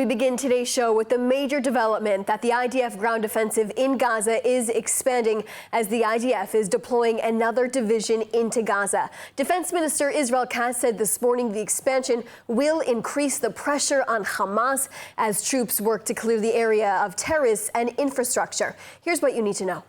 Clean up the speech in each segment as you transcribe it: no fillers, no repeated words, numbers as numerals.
We begin today's show with the major development that the IDF ground offensive in Gaza is expanding as the IDF is deploying another division into Gaza. Defense Minister Israel Katz said this morning the expansion will increase the pressure on Hamas as troops work to clear the area of terrorists and infrastructure. Here's what you need to know.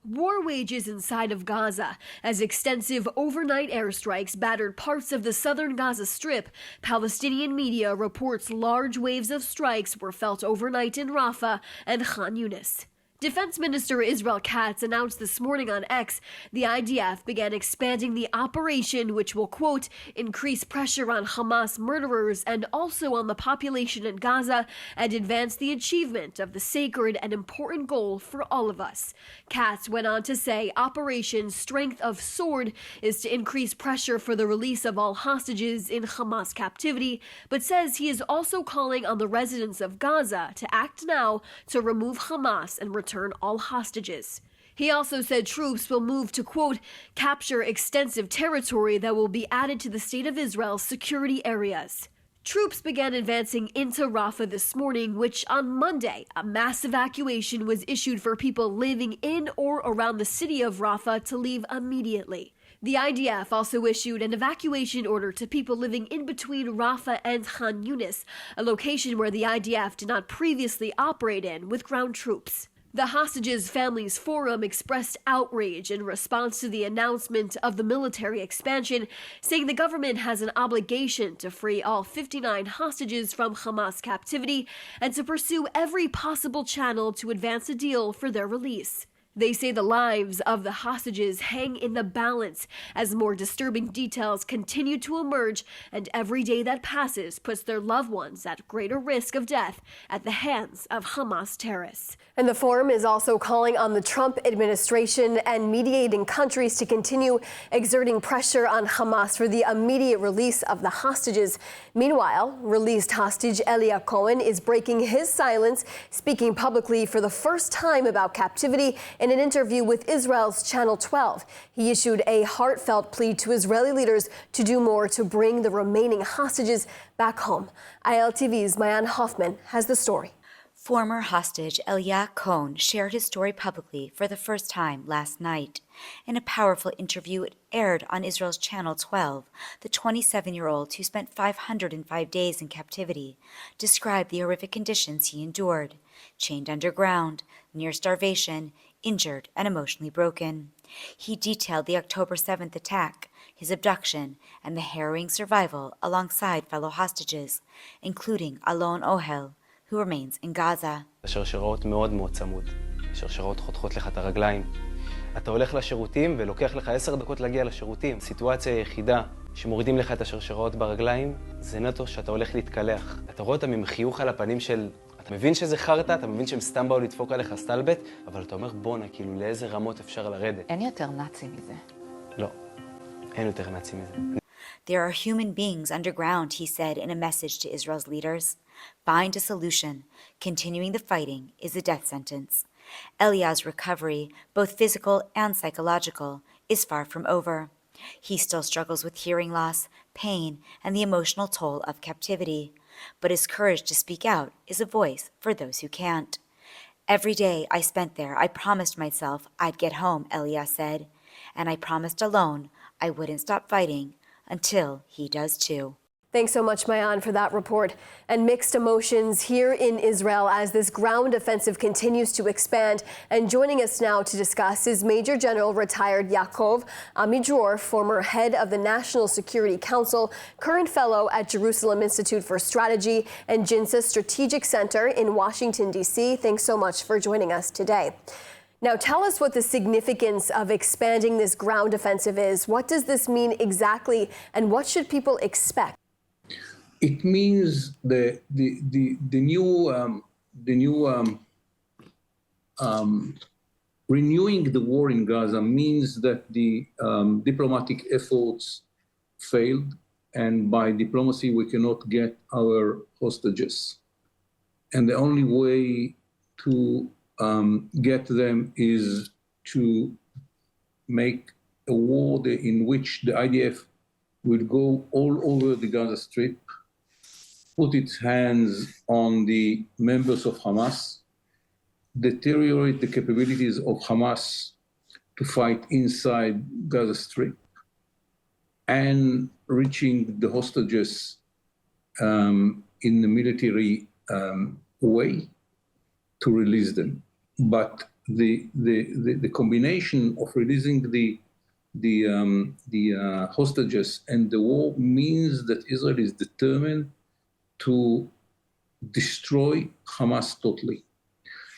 War wages inside of Gaza as extensive overnight airstrikes battered parts of the southern Gaza Strip. Palestinian media reports large waves of strikes were felt overnight in Rafah and Khan Yunis. Defense Minister Israel Katz announced this morning on X the IDF began expanding the operation, which will, quote, increase pressure on Hamas murderers and also on the population in Gaza and advance the achievement of the sacred and important goal for all of us. Katz went on to say Operation Strength of Sword is to increase pressure for the release of all hostages in Hamas captivity, but says he is also calling on the residents of Gaza to act now to remove Hamas and return all hostages. He also said troops will move to, quote, capture extensive territory that will be added to the State of Israel's security areas. Troops began advancing into Rafah this morning, which on Monday, a mass evacuation was issued for people living in or around the city of Rafah to leave immediately. The IDF also issued an evacuation order to people living in between Rafah and Khan Yunis, a location where the IDF did not previously operate in with ground troops. The Hostages Families Forum expressed outrage in response to the announcement of the military expansion, saying the government has an obligation to free all 59 hostages from Hamas captivity and to pursue every possible channel to advance a deal for their release. They say the lives of the hostages hang in the balance as more disturbing details continue to emerge, and every day that passes puts their loved ones at greater risk of death at the hands of Hamas terrorists. And the forum is also calling on the Trump administration and mediating countries to continue exerting pressure on Hamas for the immediate release of the hostages. Meanwhile, released hostage Eliya Cohen is breaking his silence, speaking publicly for the first time about captivity in an interview with Israel's Channel 12. He issued a heartfelt plea to Israeli leaders to do more to bring the remaining hostages back home. ILTV's Mayan Hoffman has the story. Former hostage Eliya Cohen shared his story publicly for the first time last night. In a powerful interview it aired on Israel's Channel 12, the 27-year-old who spent 505 days in captivity described the horrific conditions he endured: chained underground, near starvation, injured and emotionally broken. He detailed the October 7th attack, his abduction, and the harrowing survival alongside fellow hostages, including Alon Ohel, who remains in Gaza. השרשראות מאוד מאוד צמוד. השרשראות חותכות לך את הרגליים. אתה הולך לשירותים ולוקח לך 10 דקות להגיע לשירותים. הסיטואציה היחידה שמורידים לך את השרשראות ברגליים זה נטו שאתה הולך להתקלח. אתה רואה אותם עם חיוך על הפנים של... אתה מבין שזה חרטה, אתה מבין שהם סתם באו לדפוק עליך סטלבט, אבל אתה אומר בונה, כאילו לאיזה רמות אפשר לרדת. אין יותר נאצי מזה. לא, אין יותר נאצי מזה. There are human beings underground, he said in a message to Israel's leaders. Find a solution. Continuing the fighting is a death sentence. Eliya's recovery, both physical and psychological, is far from over. He still struggles with hearing loss, pain, and the emotional toll of captivity. But his courage to speak out is a voice for those who can't. Every day I spent there, I promised myself I'd get home, Eliya said. And I promised alone I wouldn't stop fighting until he does too. Thanks so much, Mayan, for that report. And mixed emotions here in Israel as this ground offensive continues to expand. And joining us now to discuss is Major General retired Yaakov Amidror, former head of the National Security Council, current fellow at Jerusalem Institute for Strategy and JINSA Strategic Center in Washington, D.C. Thanks so much for joining us today. Now, tell us what the significance of expanding this ground offensive is. What does this mean exactly, and what should people expect? It means the new renewing the war in Gaza means that the diplomatic efforts failed, and by diplomacy we cannot get our hostages. And the only way to get them is to make a war in which the IDF will go all over the Gaza Strip put its hands on the members of Hamas, deteriorate the capabilities of Hamas to fight inside Gaza Strip, and reaching the hostages in the military way to release them. But the combination of releasing the hostages and the war means that Israel is determined to destroy Hamas totally.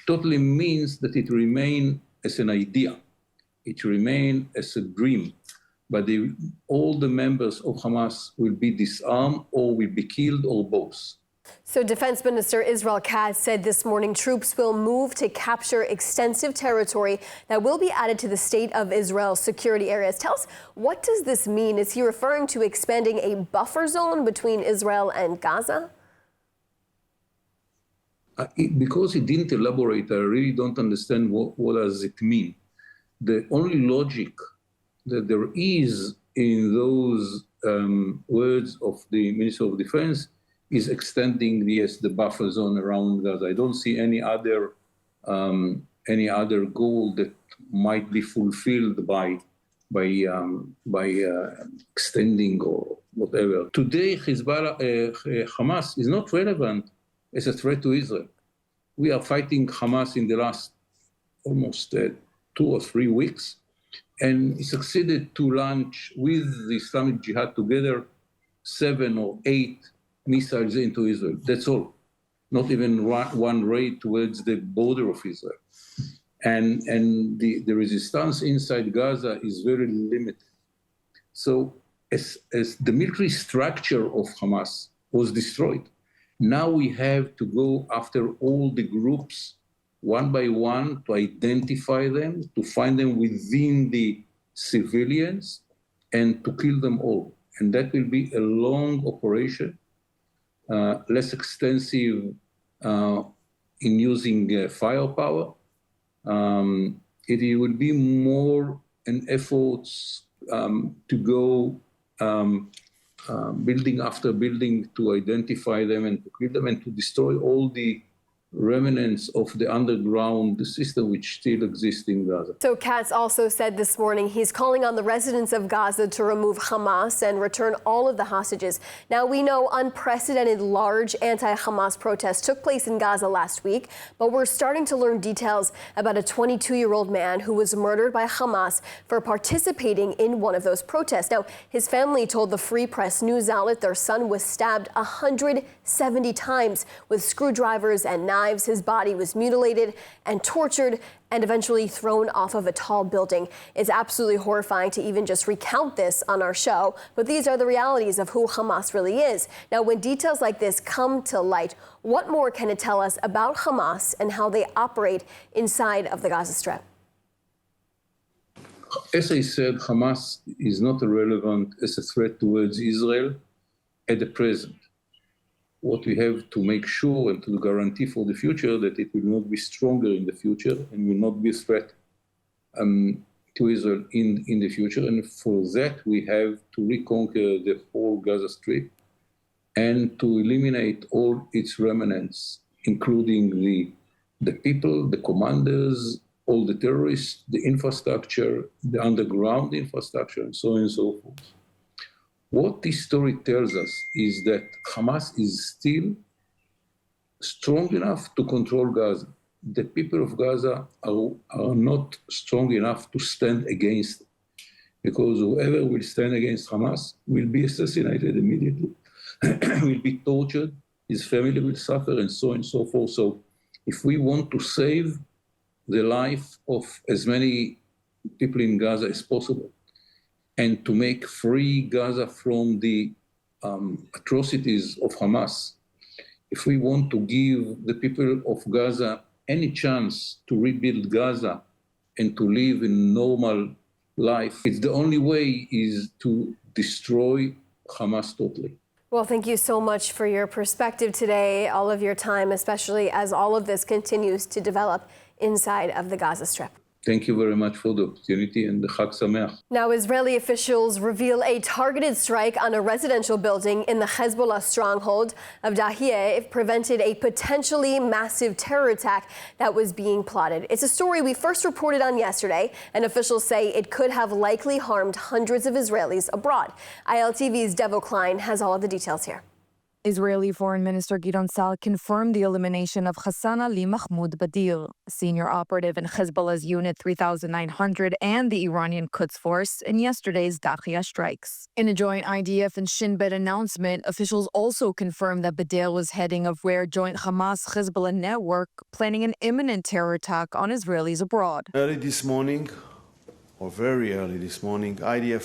Totally means that it remain as an idea, it remain as a dream, but all the members of Hamas will be disarmed or will be killed or both. So Defense Minister Israel Katz said this morning troops will move to capture extensive territory that will be added to the State of Israel security areas. Tell us, what does this mean? Is he referring to expanding a buffer zone between Israel and Gaza? Because he didn't elaborate, I really don't understand what does it mean. The only logic that there is in those words of the Minister of Defense is extending the buffer zone around Gaza. I don't see any other goal that might be fulfilled by extending or whatever. Today, Hamas is not relevant as a threat to Israel. We are fighting Hamas in the last almost 2 or 3 weeks, and he succeeded to launch with the Islamic Jihad together 7 or 8 missiles into Israel. That's all. Not even one raid towards the border of Israel. And the resistance inside Gaza is very limited. So as the military structure of Hamas was destroyed, now we have to go after all the groups one by one to identify them, to find them within the civilians, and to kill them all. And that will be a long operation, less extensive in using firepower. It will be more an effort to go building after building to identify them and to kill them and to destroy all the remnants of the underground system which still exists in Gaza. So Katz also said this morning he's calling on the residents of Gaza to remove Hamas and return all of the hostages. Now, we know unprecedented large anti-Hamas protests took place in Gaza last week, but we're starting to learn details about a 22-year-old man who was murdered by Hamas for participating in one of those protests. Now, his family told the Free Press news outlet their son was stabbed 170 times with screwdrivers and knives. His body was mutilated and tortured and eventually thrown off of a tall building. It's absolutely horrifying to even just recount this on our show, but these are the realities of who Hamas really is. Now, when details like this come to light, what more can it tell us about Hamas and how they operate inside of the Gaza Strip? As I said, Hamas is not relevant as a threat towards Israel at the present. What we have to make sure and to guarantee for the future that it will not be stronger in the future and will not be a threat to Israel in the future. And for that, we have to reconquer the whole Gaza Strip and to eliminate all its remnants, including the people, the commanders, all the terrorists, the infrastructure, the underground infrastructure, and so on and so forth. What this story tells us is that Hamas is still strong enough to control Gaza. The people of Gaza are not strong enough to stand against it, because whoever will stand against Hamas will be assassinated immediately, will be tortured, his family will suffer, and so on and so forth. So if we want to save the life of as many people in Gaza as possible, and to make free Gaza from the atrocities of Hamas, if we want to give the people of Gaza any chance to rebuild Gaza and to live in normal life, it's the only way is to destroy Hamas totally. Well, thank you so much for your perspective today, all of your time, especially as all of this continues to develop inside of the Gaza Strip. Thank you very much for the opportunity and the Chag Sameach. Now, Israeli officials reveal a targeted strike on a residential building in the Hezbollah stronghold of Dahiyeh prevented a potentially massive terror attack that was being plotted. It's a story we first reported on yesterday, and officials say it could have likely harmed hundreds of Israelis abroad. ILTV's Devo Klein has all of the details here. Israeli Foreign Minister Gideon Sa'ar confirmed the elimination of Hassan Ali Mahmoud Badir, a senior operative in Hezbollah's Unit 3900 and the Iranian Quds Force in yesterday's Dahiyeh strikes. In a joint IDF and Shin Bet announcement, officials also confirmed that Badir was heading a rare joint Hamas-Hezbollah network planning an imminent terror attack on Israelis abroad. Very early this morning, IDF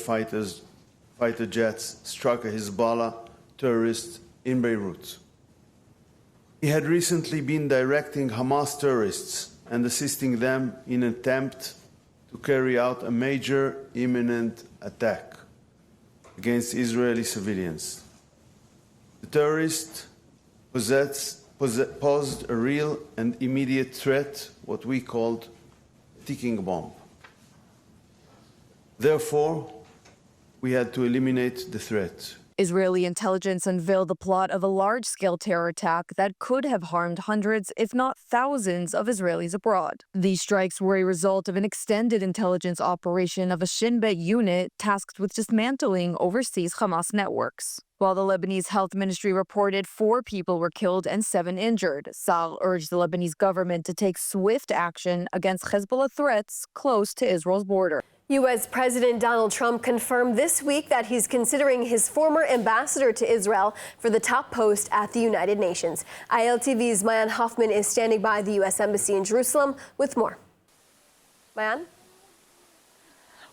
fighter jets struck a Hezbollah terrorist in Beirut. He had recently been directing Hamas terrorists and assisting them in an attempt to carry out a major imminent attack against Israeli civilians. The terrorist posed a real and immediate threat, what we called a ticking bomb. Therefore, we had to eliminate the threat. Israeli intelligence unveiled the plot of a large-scale terror attack that could have harmed hundreds, if not thousands, of Israelis abroad. These strikes were a result of an extended intelligence operation of a Shin Bet unit tasked with dismantling overseas Hamas networks. While the Lebanese health ministry reported 4 people were killed and 7 injured, Sa'ar urged the Lebanese government to take swift action against Hezbollah threats close to Israel's border. U.S. President Donald Trump confirmed this week that he's considering his former ambassador to Israel for the top post at the United Nations. ILTV's Mayan Hoffman is standing by the U.S. Embassy in Jerusalem with more. Mayan?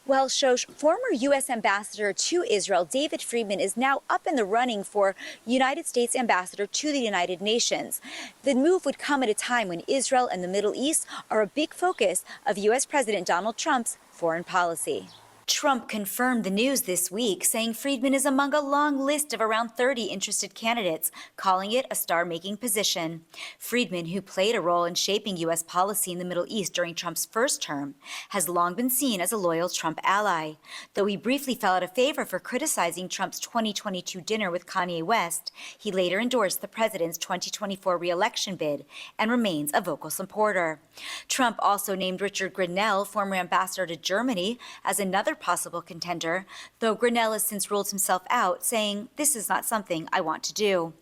Well, Shosh, former U.S. Ambassador to Israel David Friedman is now up in the running for United States Ambassador to the United Nations. The move would come at a time when Israel and the Middle East are a big focus of U.S. President Donald Trump's foreign policy. Trump confirmed the news this week, saying Friedman is among a long list of around 30 interested candidates, calling it a star-making position. Friedman, who played a role in shaping U.S. policy in the Middle East during Trump's first term, has long been seen as a loyal Trump ally. Though he briefly fell out of favor for criticizing Trump's 2022 dinner with Kanye West, he later endorsed the president's 2024 re-election bid and remains a vocal supporter. Trump also named Richard Grenell, former ambassador to Germany, as another possible contender, though Grenell has since ruled himself out, saying, "This is not something I want to do."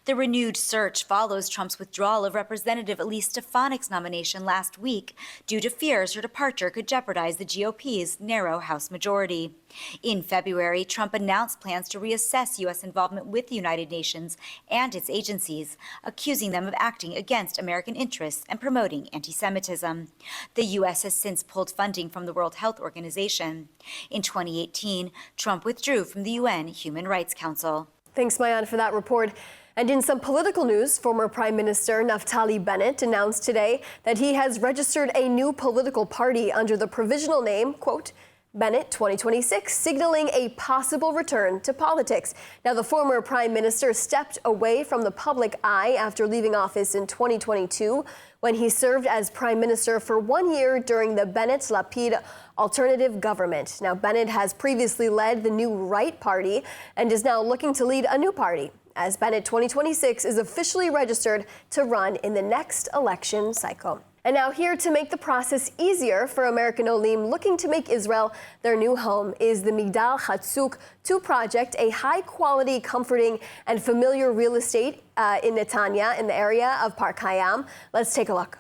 The renewed search follows Trump's withdrawal of Representative Elise Stefanik's nomination last week due to fears her departure could jeopardize the GOP's narrow House majority. In February, Trump announced plans to reassess U.S. involvement with the United Nations and its agencies, accusing them of acting against American interests and promoting anti-Semitism. The U.S. has since pulled funding from the World Health Organization. In 2018, Trump withdrew from the UN Human Rights Council. Thanks, Mayan, for that report. And in some political news, former Prime Minister Naftali Bennett announced today that he has registered a new political party under the provisional name, quote, Bennett 2026, signaling a possible return to politics. Now, the former Prime Minister stepped away from the public eye after leaving office in 2022 when he served as Prime Minister for 1 year during the Bennett-Lapid alternative government. Now, Bennett has previously led the New Right Party and is now looking to lead a new party, as Bennett 2026 is officially registered to run in the next election cycle. And now here to make the process easier for American Olim looking to make Israel their new home is the Migdal Hatzuk 2 project, a high-quality, comforting, and familiar real estate in Natanya in the area of Park Hayam. Let's take a look.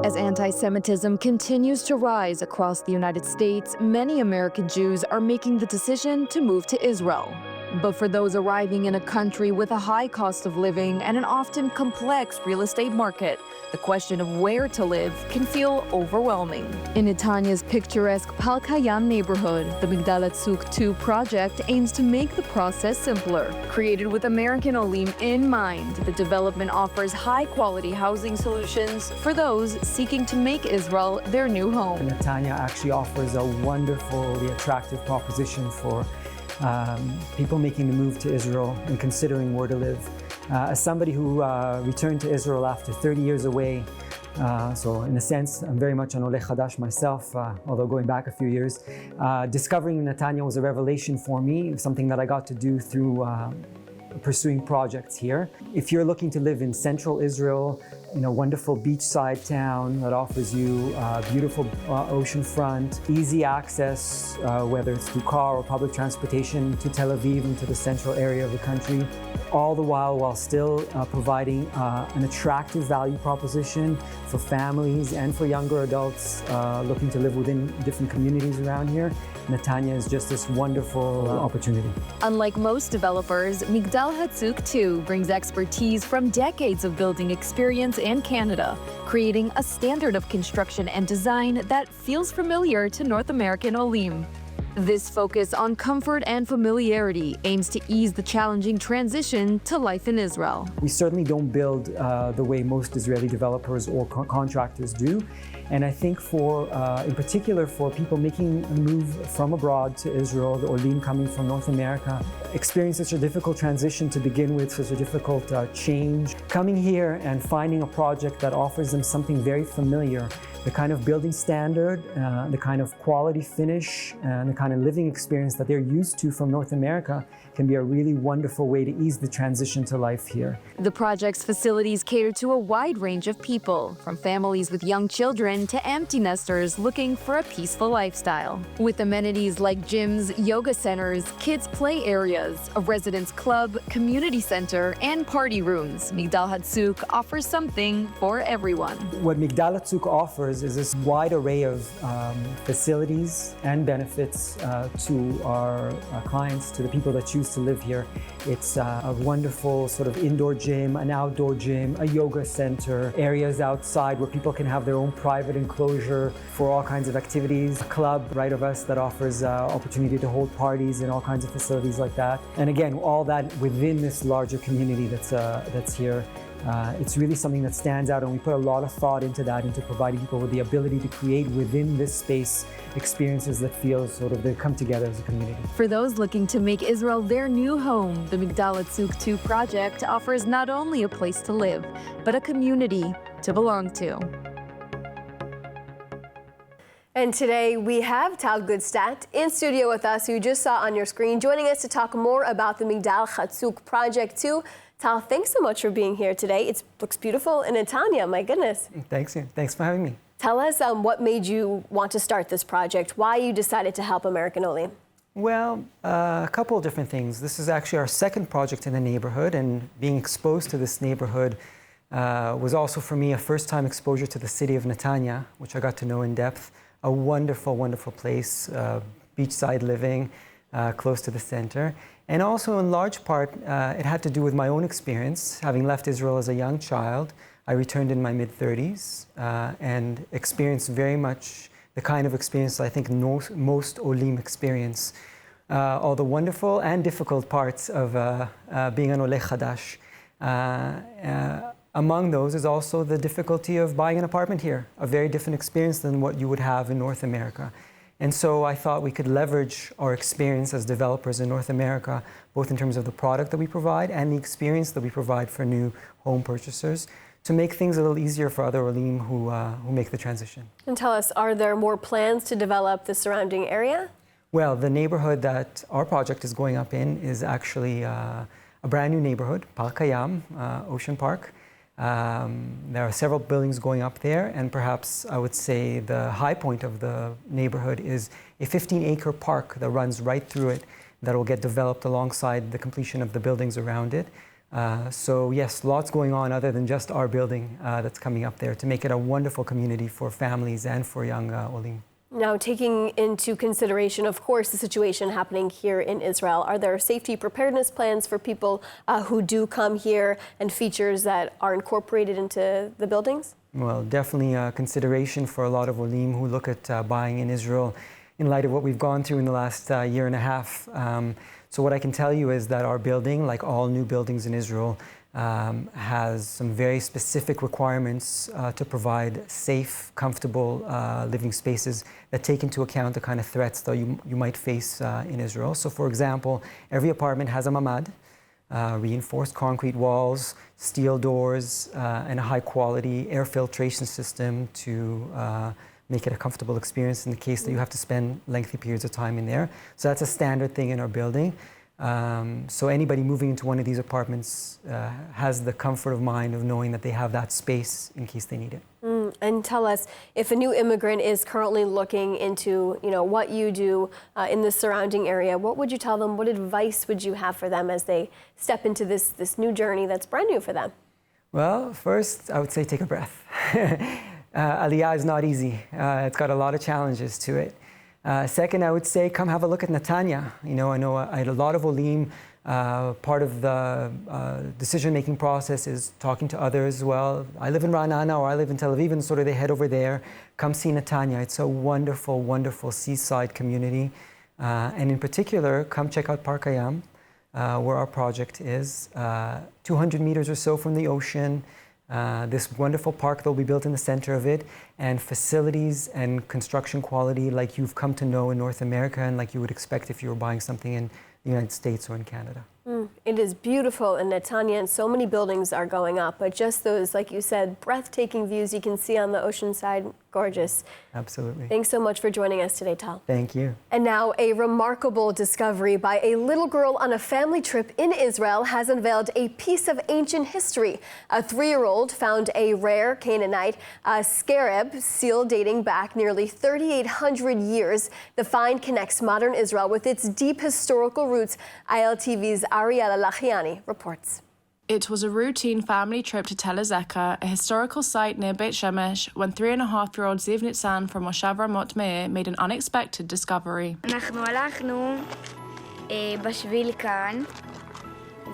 As anti-Semitism continues to rise across the United States, many American Jews are making the decision to move to Israel. But for those arriving in a country with a high cost of living and an often complex real estate market, the question of where to live can feel overwhelming. In Natanya's picturesque Park Hayam neighborhood, the Migdal Hatzuk 2 project aims to make the process simpler. Created with American Olim in mind, the development offers high-quality housing solutions for those seeking to make Israel their new home. Natanya actually offers a wonderfully attractive proposition for people making the move to Israel and considering where to live. As somebody who returned to Israel after 30 years away, So in a sense, I'm very much an Oleh Chadash myself, although going back a few years. Discovering Natanya was a revelation for me, something that I got to do through pursuing projects here. If you're looking to live in central Israel, wonderful beachside town that offers you beautiful ocean front, easy access, whether it's through car or public transportation to Tel Aviv and to the central area of the country, all the while still providing an attractive value proposition for families and for younger adults looking to live within different communities around here. Natanya is just this wonderful opportunity. Unlike most developers, Migdal Hatzuk too brings expertise from decades of building experience in Canada, creating a standard of construction and design that feels familiar to North American Olim. This focus on comfort and familiarity aims to ease the challenging transition to life in Israel. We certainly don't build the way most Israeli developers or contractors do. And I think in particular for people making a move from abroad to Israel, the Olim coming from North America, experience such a difficult transition to begin with, such a difficult change. Coming here and finding a project that offers them something very familiar, the kind of building standard, the kind of quality finish, and the kind of living experience that they're used to from North America can be a really wonderful way to ease the transition to life here. The project's facilities cater to a wide range of people, from families with young children to empty nesters looking for a peaceful lifestyle. With amenities like gyms, yoga centers, kids' play areas, a residence club, community center, and party rooms, Migdal Hatzuk offers something for everyone. What Migdal Hatzuk offers is this wide array of facilities and benefits to our clients, to the people that choose to live here. It's a wonderful sort of indoor gym, an outdoor gym, a yoga center, areas outside where people can have their own private enclosure for all kinds of activities, a club right of us that offers opportunity to hold parties and all kinds of facilities like that. And again, all that within this larger community that's here. It's really something that stands out, and we put a lot of thought into that, into providing people with the ability to create within this space experiences that feel sort of they come together as a community. For those looking to make Israel their new home, the Migdal Hatzuk 2 project offers not only a place to live, but a community to belong to. And today we have Tal Goodstadt in studio with us, who you just saw on your screen, joining us to talk more about the Migdal Hatzuk project 2. Tal, thanks so much for being here today. It looks beautiful in Natanya, my goodness. Thanks for having me. Tell us what made you want to start this project, why you decided to help American Olim. Well, a couple of different things. This is actually our second project in the neighborhood, and being exposed to this neighborhood was also for me a first-time exposure to the city of Natanya, which I got to know in depth. A wonderful, wonderful place, beachside living, close to the center. And also in large part, it had to do with my own experience. Having left Israel as a young child, I returned in my mid-30s and experienced very much the kind of experience I think most Olim experience. All the wonderful and difficult parts of being an Oleh Chadash. Among those is also the difficulty of buying an apartment here, a very different experience than what you would have in North America. And so I thought we could leverage our experience as developers in North America, both in terms of the product that we provide and the experience that we provide for new home purchasers, to make things a little easier for other Olim who make the transition. And tell us, are there more plans to develop the surrounding area? Well, the neighborhood that our project is going up in is actually a brand new neighborhood, Park Hayam, Ocean Park. There are several buildings going up there, and perhaps I would say the high point of the neighborhood is a 15-acre park that runs right through it that will get developed alongside the completion of the buildings around it. So yes, lots going on other than just our building that's coming up there to make it a wonderful community for families and for young Olim. Now, taking into consideration, of course, the situation happening here in Israel, are there safety preparedness plans for people who do come here and features that are incorporated into the buildings? Well, definitely a consideration for a lot of Olim who look at buying in Israel in light of what we've gone through in the last year and a half. So what I can tell you is that our building, like all new buildings in Israel, has some very specific requirements to provide safe, comfortable living spaces that take into account the kind of threats that you might face in Israel. So for example, every apartment has a mamad, reinforced concrete walls, steel doors, and a high-quality air filtration system to make it a comfortable experience in the case that you have to spend lengthy periods of time in there. So that's a standard thing in our building. So anybody moving into one of these apartments has the comfort of mind of knowing that they have that space in case they need it. And tell us, if a new immigrant is currently looking into, what you do in the surrounding area, what would you tell them? What advice would you have for them as they step into this new journey that's brand new for them? Well, first, I would say take a breath. Aliyah is not easy. It's got a lot of challenges to it. Second, I would say come have a look at Natanya. I know I had a lot of Olim. Part of the decision-making process is talking to others as well. I live in Ra'anana or I live in Tel Aviv, and sort of they head over there. Come see Natanya. It's a wonderful, wonderful seaside community. And in particular, come check out Park Hayam, where our project is. 200 meters or so from the ocean. This wonderful park that will be built in the center of it, and facilities and construction quality like you've come to know in North America and like you would expect if you were buying something in the United States or in Canada. It is beautiful in Natanya, and so many buildings are going up, but just those, like you said, breathtaking views you can see on the ocean side, gorgeous. Absolutely. Thanks so much for joining us today, Tal. Thank you. And now a remarkable discovery by a little girl on a family trip in Israel has unveiled a piece of ancient history. A 3-year-old found a rare Canaanite scarab seal dating back nearly 3,800 years. The find connects modern Israel with its deep historical roots. ILTV's Eliya reports. It was a routine family trip to Tel Aviv, a historical site near Beit Shemesh, when 3.5-year-old Ziv Nitzan from Moshav Ramot Meir made an unexpected discovery. אנחנו הלכנו בשביל כאן.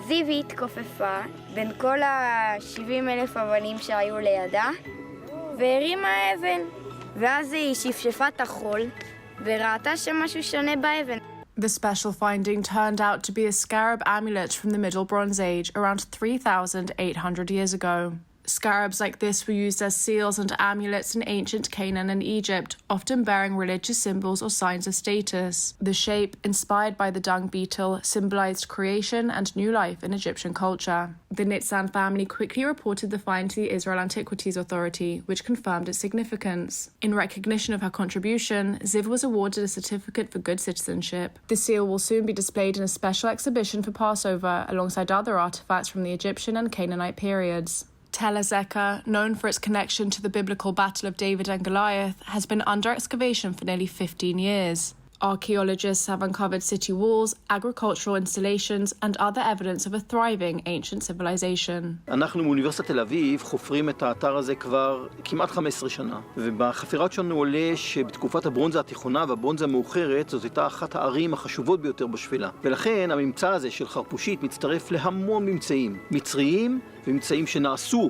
זיו התכופפה בין כל 70,000 אבנים שהיו לידה, והרימה אבן. ואז היא שפשפה את החול, וראתה שמשהו שונה באבן. The special finding turned out to be a scarab amulet from the Middle Bronze Age, around 3,800 years ago. Scarabs like this were used as seals and amulets in ancient Canaan and Egypt, often bearing religious symbols or signs of status. The shape, inspired by the dung beetle, symbolized creation and new life in Egyptian culture. The Nitzan family quickly reported the find to the Israel Antiquities Authority, which confirmed its significance. In recognition of her contribution, Ziv was awarded a certificate for good citizenship. The seal will soon be displayed in a special exhibition for Passover, alongside other artifacts from the Egyptian and Canaanite periods. Tel Aviv, known for its connection to the biblical Battle of David and Goliath, has been under excavation for nearly 15 years. Archaeologists have uncovered city walls, agricultural installations, and other evidence of a thriving ancient civilization. אנחנו מאוניברסיטת תל אביב חופרים את האתר הזה כבר כמעט 15 שנה. ובחפירות שלנו עולה שבתקופת הברונזה התיכונה והברונזה המאוחרת זאת הייתה אחת הערים החשובות ביותר בשפלה. ולכן הממצא הזה של חרפושית מצטרף להמון ממצאים מצריים וממצאים שנעשו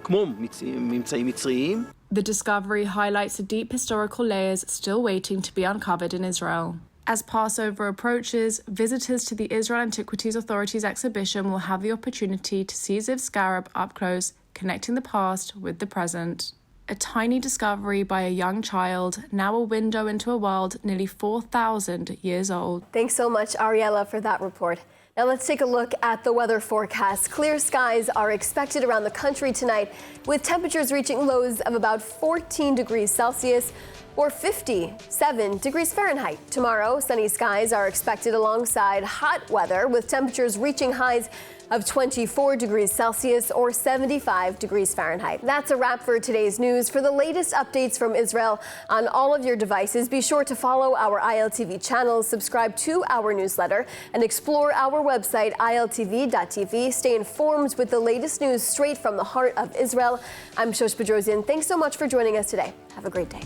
כמו ממצאים מצריים. The discovery highlights the deep historical layers still waiting to be uncovered in Israel. As Passover approaches, visitors to the Israel Antiquities Authority's exhibition will have the opportunity to see Ziv's scarab up close, connecting the past with the present. A tiny discovery by a young child, now a window into a world nearly 4,000 years old. Thanks so much, Ariella, for that report. Now let's take a look at the weather forecast. Clear skies are expected around the country tonight, with temperatures reaching lows of about 14 degrees Celsius or 57 degrees Fahrenheit. Tomorrow, sunny skies are expected alongside hot weather, with temperatures reaching highs of 24 degrees Celsius or 75 degrees Fahrenheit. That's a wrap for today's news. For the latest updates from Israel on all of your devices, be sure to follow our ILTV channels, subscribe to our newsletter, and explore our website, iltv.tv. Stay informed with the latest news straight from the heart of Israel. I'm Shosh Bedrosian. Thanks so much for joining us today. Have a great day.